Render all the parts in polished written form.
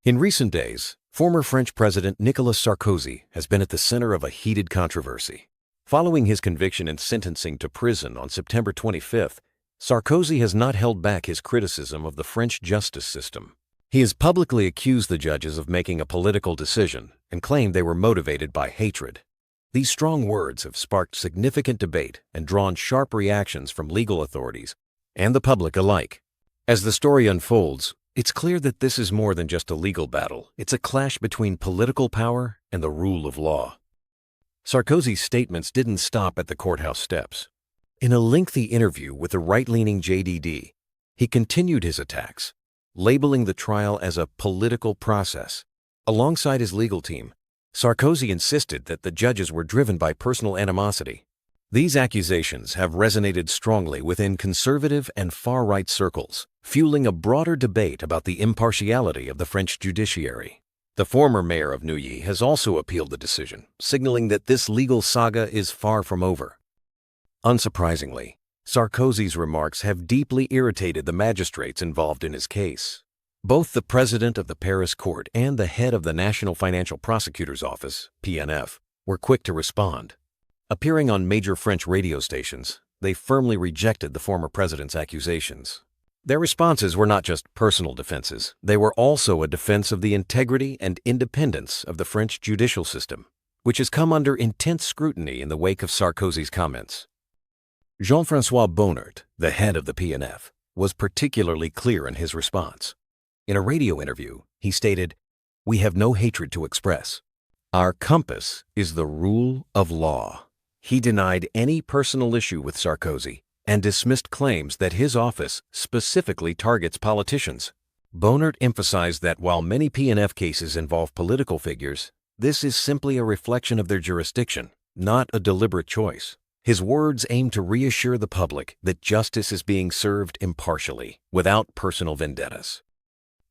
In recent days, former French President Nicolas Sarkozy has been at the center of a heated controversy. Following his conviction and sentencing to prison on September 25th, Sarkozy has not held back his criticism of the French justice system. He has publicly accused the judges of making a political decision and claimed they were motivated by hatred. These strong words have sparked significant debate and drawn sharp reactions from legal authorities and the public alike. As the story unfolds, it's clear that this is more than just a legal battle. It's a clash between political power and the rule of law. Sarkozy's statements didn't stop at the courthouse steps. In a lengthy interview with the right-leaning JDD, he continued his attacks, labeling the trial as a political process. Alongside his legal team, Sarkozy insisted that the judges were driven by personal animosity. These accusations have resonated strongly within conservative and far-right circles, fueling a broader debate about the impartiality of the French judiciary. The former mayor of Neuilly has also appealed the decision, signaling that this legal saga is far from over. Unsurprisingly, Sarkozy's remarks have deeply irritated the magistrates involved in his case. Both the president of the Paris court and the head of the National Financial Prosecutor's office, PNF, were quick to respond. Appearing on major French radio stations, they firmly rejected the former president's accusations. Their responses were not just personal defenses, they were also a defense of the integrity and independence of the French judicial system, which has come under intense scrutiny in the wake of Sarkozy's comments. Jean-François Bonnert, the head of the PNF, was particularly clear in his response. In a radio interview, he stated, "We have no hatred to express. Our compass is the rule of law." He denied any personal issue with Sarkozy and dismissed claims that his office specifically targets politicians. Bonnert emphasized that while many PNF cases involve political figures, this is simply a reflection of their jurisdiction, not a deliberate choice. His words aim to reassure the public that justice is being served impartially, without personal vendettas.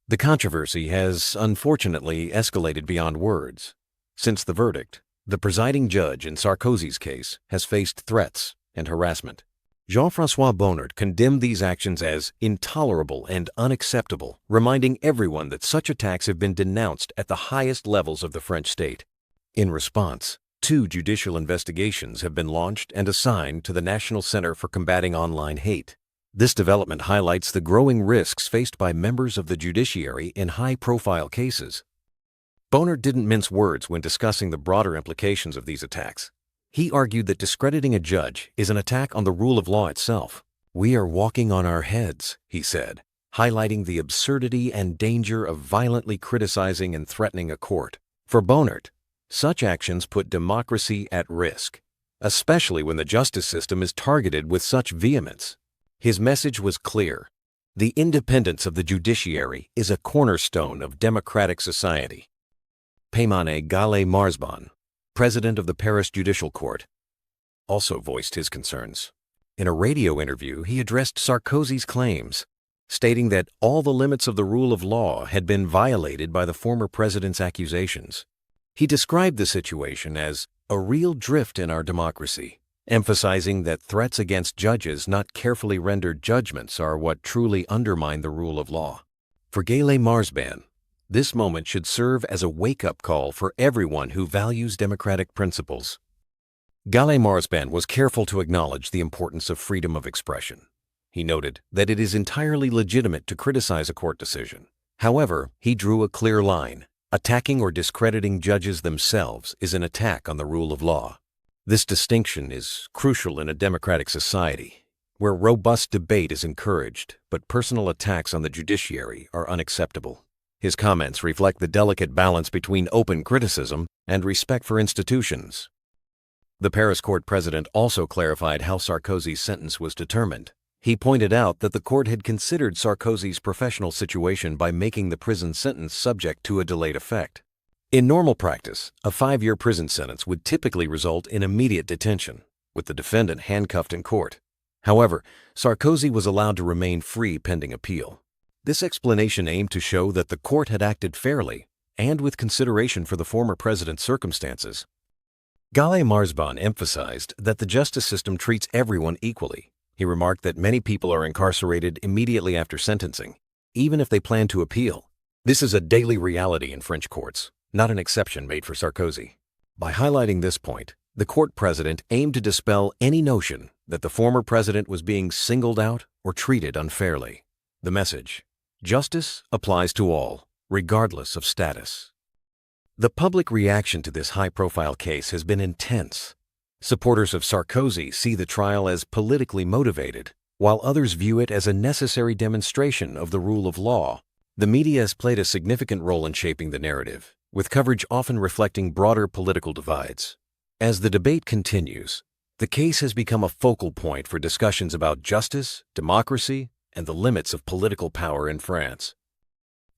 The controversy has, unfortunately, escalated beyond words. Since the verdict, the presiding judge in Sarkozy's case has faced threats and harassment. Jean-François Bonnert condemned these actions as intolerable and unacceptable, reminding everyone that such attacks have been denounced at the highest levels of the French state. In response, 2 judicial investigations have been launched and assigned to the National Center for Combating Online Hate. This development highlights the growing risks faced by members of the judiciary in high-profile cases. Bonnert didn't mince words when discussing the broader implications of these attacks. He argued that discrediting a judge is an attack on the rule of law itself. "We are walking on our heads," he said, highlighting the absurdity and danger of violently criticizing and threatening a court. For Bonnert, such actions put democracy at risk, especially when the justice system is targeted with such vehemence. His message was clear. The independence of the judiciary is a cornerstone of democratic society. Payman Galley-Marzban, president of the Paris Judicial Court, also voiced his concerns. In a radio interview, he addressed Sarkozy's claims, stating that all the limits of the rule of law had been violated by the former president's accusations. He described the situation as a real drift in our democracy, emphasizing that threats against judges not carefully rendered judgments are what truly undermine the rule of law. For Galley-Marzban, this moment should serve as a wake-up call for everyone who values democratic principles. Galley-Marzban was careful to acknowledge the importance of freedom of expression. He noted that it is entirely legitimate to criticize a court decision. However, he drew a clear line. Attacking or discrediting judges themselves is an attack on the rule of law. This distinction is crucial in a democratic society, where robust debate is encouraged, but personal attacks on the judiciary are unacceptable. His comments reflect the delicate balance between open criticism and respect for institutions. The Paris court president also clarified how Sarkozy's sentence was determined. He pointed out that the court had considered Sarkozy's professional situation by making the prison sentence subject to a delayed effect. In normal practice, a 5-year prison sentence would typically result in immediate detention, with the defendant handcuffed in court. However, Sarkozy was allowed to remain free pending appeal. This explanation aimed to show that the court had acted fairly and with consideration for the former president's circumstances. Galley-Marzban emphasized that the justice system treats everyone equally. He remarked that many people are incarcerated immediately after sentencing, even if they plan to appeal. This is a daily reality in French courts, not an exception made for Sarkozy. By highlighting this point, the court president aimed to dispel any notion that the former president was being singled out or treated unfairly. The message: justice applies to all, regardless of status. The public reaction to this high-profile case has been intense. Supporters of Sarkozy see the trial as politically motivated, while others view it as a necessary demonstration of the rule of law. The media has played a significant role in shaping the narrative, with coverage often reflecting broader political divides. As the debate continues, the case has become a focal point for discussions about justice, democracy, and the limits of political power in France.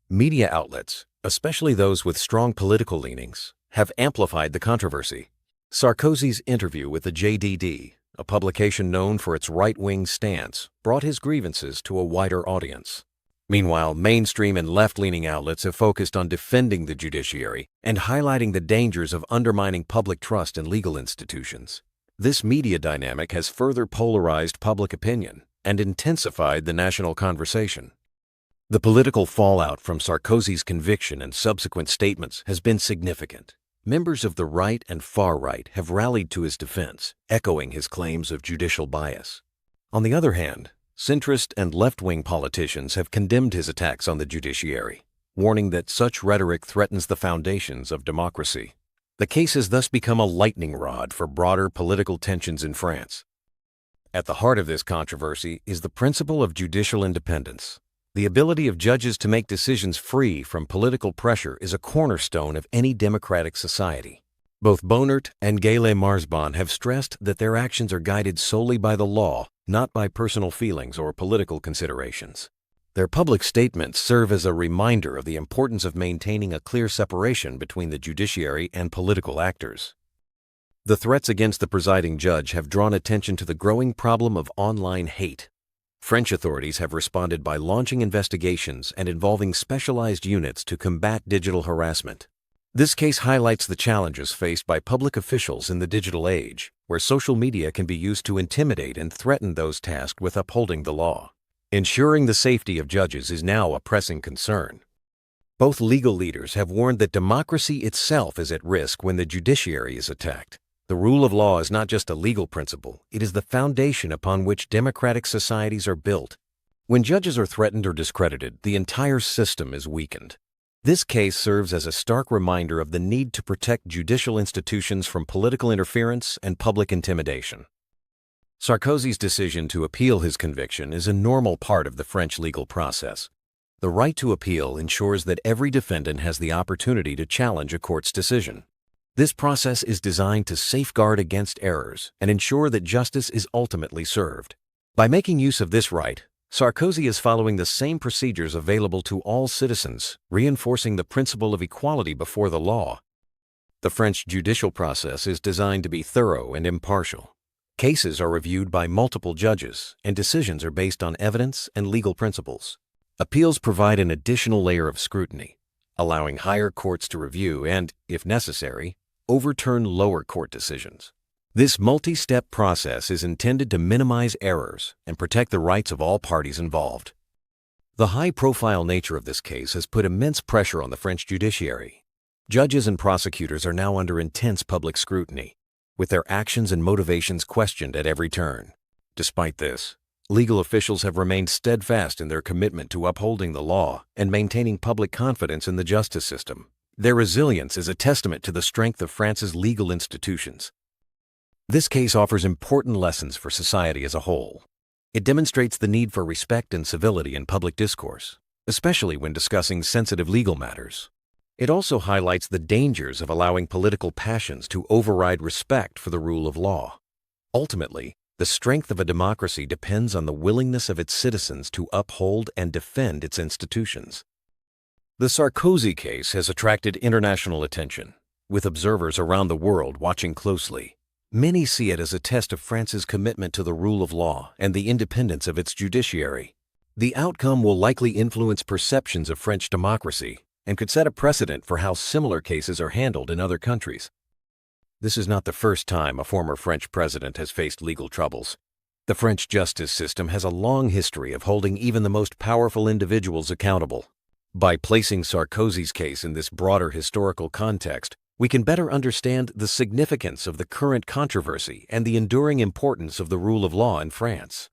Media outlets, especially those with strong political leanings, have amplified the controversy. Sarkozy's interview with the JDD, a publication known for its right-wing stance, brought his grievances to a wider audience. Meanwhile, mainstream and left-leaning outlets have focused on defending the judiciary and highlighting the dangers of undermining public trust in legal institutions. This media dynamic has further polarized public opinion and intensified the national conversation. The political fallout from Sarkozy's conviction and subsequent statements has been significant. Members of the right and far right have rallied to his defense, echoing his claims of judicial bias. On the other hand, centrist and left-wing politicians have condemned his attacks on the judiciary, warning that such rhetoric threatens the foundations of democracy. The case has thus become a lightning rod for broader political tensions in France. At the heart of this controversy is the principle of judicial independence. The ability of judges to make decisions free from political pressure is a cornerstone of any democratic society. Both Bonert and Gaillet-Marzban have stressed that their actions are guided solely by the law, not by personal feelings or political considerations. Their public statements serve as a reminder of the importance of maintaining a clear separation between the judiciary and political actors. The threats against the presiding judge have drawn attention to the growing problem of online hate. French authorities have responded by launching investigations and involving specialized units to combat digital harassment. This case highlights the challenges faced by public officials in the digital age, where social media can be used to intimidate and threaten those tasked with upholding the law. Ensuring the safety of judges is now a pressing concern. Both legal leaders have warned that democracy itself is at risk when the judiciary is attacked. The rule of law is not just a legal principle, it is the foundation upon which democratic societies are built. When judges are threatened or discredited, the entire system is weakened. This case serves as a stark reminder of the need to protect judicial institutions from political interference and public intimidation. Sarkozy's decision to appeal his conviction is a normal part of the French legal process. The right to appeal ensures that every defendant has the opportunity to challenge a court's decision. This process is designed to safeguard against errors and ensure that justice is ultimately served. By making use of this right, Sarkozy is following the same procedures available to all citizens, reinforcing the principle of equality before the law. The French judicial process is designed to be thorough and impartial. Cases are reviewed by multiple judges, and decisions are based on evidence and legal principles. Appeals provide an additional layer of scrutiny, allowing higher courts to review and, if necessary, overturn lower court decisions. This multi-step process is intended to minimize errors and protect the rights of all parties involved. The high-profile nature of this case has put immense pressure on the French judiciary. Judges and prosecutors are now under intense public scrutiny, with their actions and motivations questioned at every turn. Despite this, legal officials have remained steadfast in their commitment to upholding the law and maintaining public confidence in the justice system. Their resilience is a testament to the strength of France's legal institutions. This case offers important lessons for society as a whole. It demonstrates the need for respect and civility in public discourse, especially when discussing sensitive legal matters. It also highlights the dangers of allowing political passions to override respect for the rule of law. Ultimately, the strength of a democracy depends on the willingness of its citizens to uphold and defend its institutions. The Sarkozy case has attracted international attention, with observers around the world watching closely. Many see it as a test of France's commitment to the rule of law and the independence of its judiciary. The outcome will likely influence perceptions of French democracy and could set a precedent for how similar cases are handled in other countries. This is not the first time a former French president has faced legal troubles. The French justice system has a long history of holding even the most powerful individuals accountable. By placing Sarkozy's case in this broader historical context, we can better understand the significance of the current controversy and the enduring importance of the rule of law in France.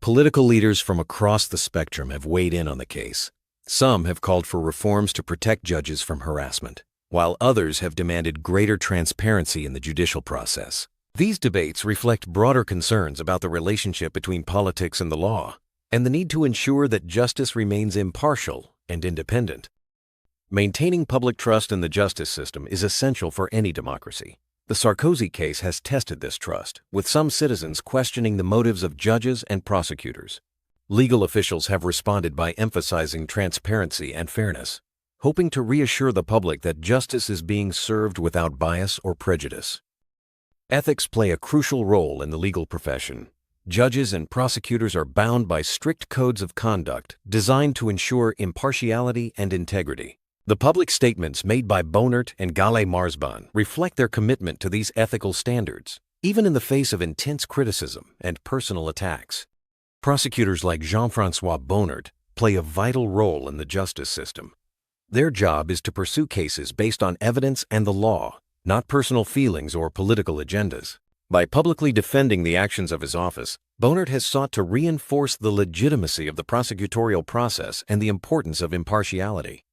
Political leaders from across the spectrum have weighed in on the case. Some have called for reforms to protect judges from harassment, while others have demanded greater transparency in the judicial process. These debates reflect broader concerns about the relationship between politics and the law, and the need to ensure that justice remains impartial and independent. Maintaining public trust in the justice system is essential for any democracy. The Sarkozy case has tested this trust, with some citizens questioning the motives of judges and prosecutors. Legal officials have responded by emphasizing transparency and fairness, hoping to reassure the public that justice is being served without bias or prejudice. Ethics play a crucial role in the legal profession. Judges and prosecutors are bound by strict codes of conduct designed to ensure impartiality and integrity. The public statements made by Bonert and Gale Marsban reflect their commitment to these ethical standards, even in the face of intense criticism and personal attacks. Prosecutors like Jean-François Bonert play a vital role in the justice system. Their job is to pursue cases based on evidence and the law, not personal feelings or political agendas. By publicly defending the actions of his office, Bonert has sought to reinforce the legitimacy of the prosecutorial process and the importance of impartiality.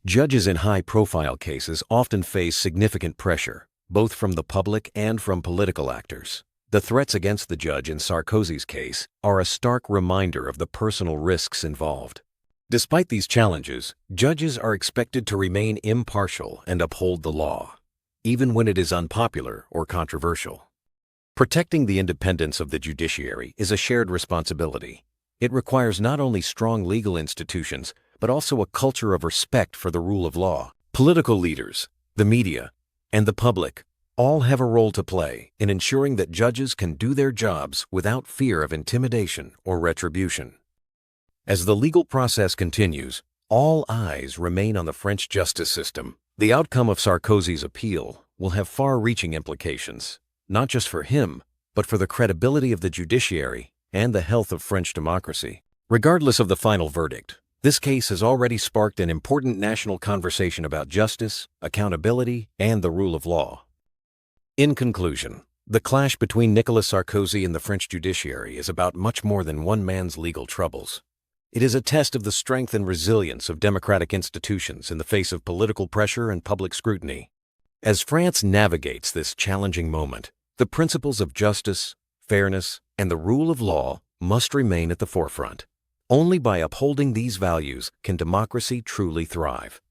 Judges in high-profile cases often face significant pressure, both from the public and from political actors. The threats against the judge in Sarkozy's case are a stark reminder of the personal risks involved. Despite these challenges, judges are expected to remain impartial and uphold the law, even when it is unpopular or controversial. Protecting the independence of the judiciary is a shared responsibility. It requires not only strong legal institutions, but also a culture of respect for the rule of law. Political leaders, the media, and the public all have a role to play in ensuring that judges can do their jobs without fear of intimidation or retribution. As the legal process continues, all eyes remain on the French justice system. The outcome of Sarkozy's appeal will have far-reaching implications, not just for him, but for the credibility of the judiciary and the health of French democracy. Regardless of the final verdict, this case has already sparked an important national conversation about justice, accountability, and the rule of law. In conclusion, the clash between Nicolas Sarkozy and the French judiciary is about much more than one man's legal troubles. It is a test of the strength and resilience of democratic institutions in the face of political pressure and public scrutiny. As France navigates this challenging moment, the principles of justice, fairness, and the rule of law must remain at the forefront. Only by upholding these values can democracy truly thrive.